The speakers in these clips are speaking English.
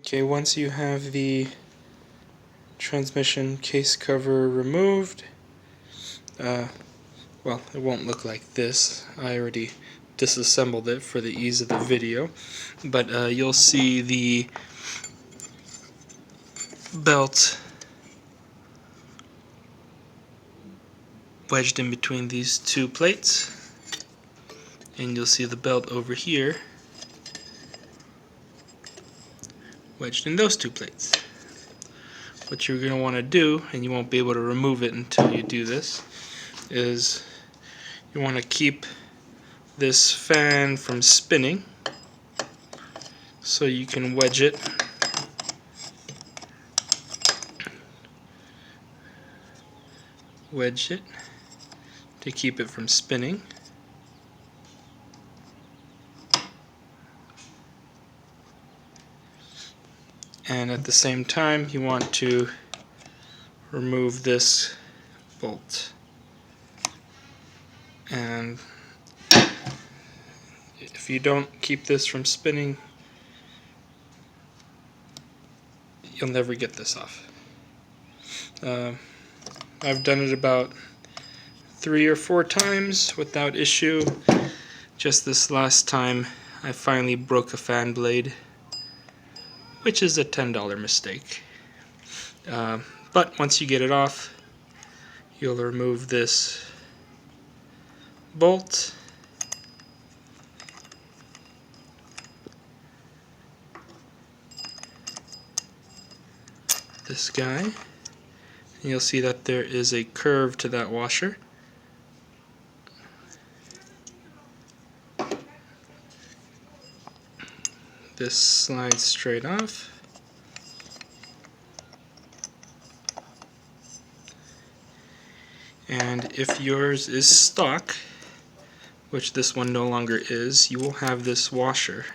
Okay, once you have the transmission case cover removed, well, it won't look like this. I already disassembled it for the ease of the video, but you'll see the belt wedged in between these two plates, and you'll see the belt over here wedged in those two plates. What you're going to want to do, and you won't be able to remove it until you do this, is you want to keep this fan from spinning so you can wedge it to keep it from spinning. And at the same time you want to remove this bolt. And if you don't keep this from spinning, you'll never get this off. I've done it about 3 or 4 times without issue. Just this last time I finally broke a fan blade, which is a $10 mistake. But once you get it off, you'll remove this bolt, this guy, and you'll see that there is a curve to that washer. This slides straight off. And if yours is stock, which this one no longer is, you will have this washer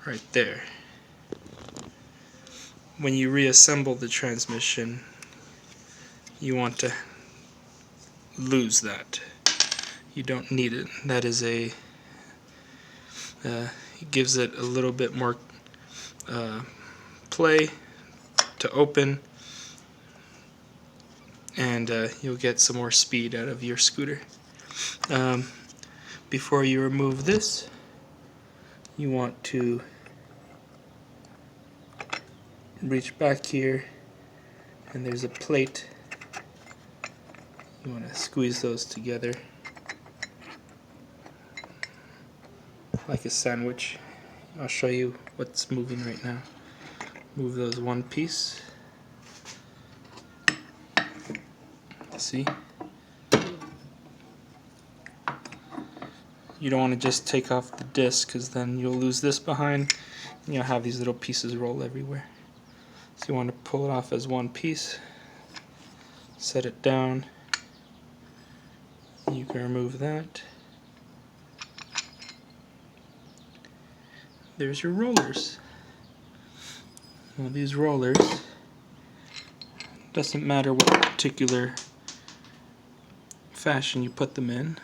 right there. When you reassemble the transmission, you want to lose that. You don't need it. That is it gives it a little bit more play to open, and you'll get some more speed out of your scooter. Before you remove this, you want to reach back here, and there's a plate. You want to squeeze those together like a sandwich. I'll show you what's moving right now. Move those one piece. See? You don't want to just take off the disc, because then you'll lose this behind and you'll have these little pieces roll everywhere. So you want to pull it off as one piece, set it down. You can remove that. There's your rollers. Well, these rollers, doesn't matter what particular fashion you put them in,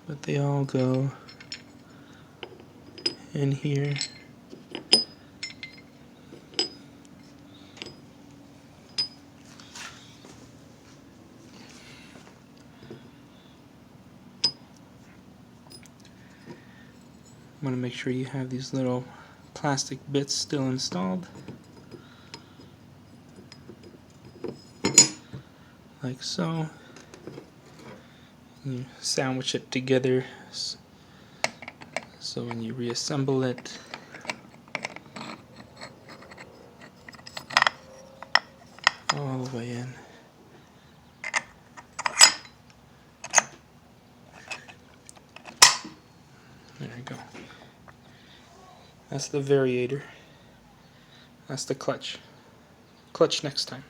but they all go in here. You want to make sure you have these little plastic bits still installed, like so. You sandwich it together so when you reassemble it, all the way in. There you go. That's the variator. That's the clutch. Clutch next time.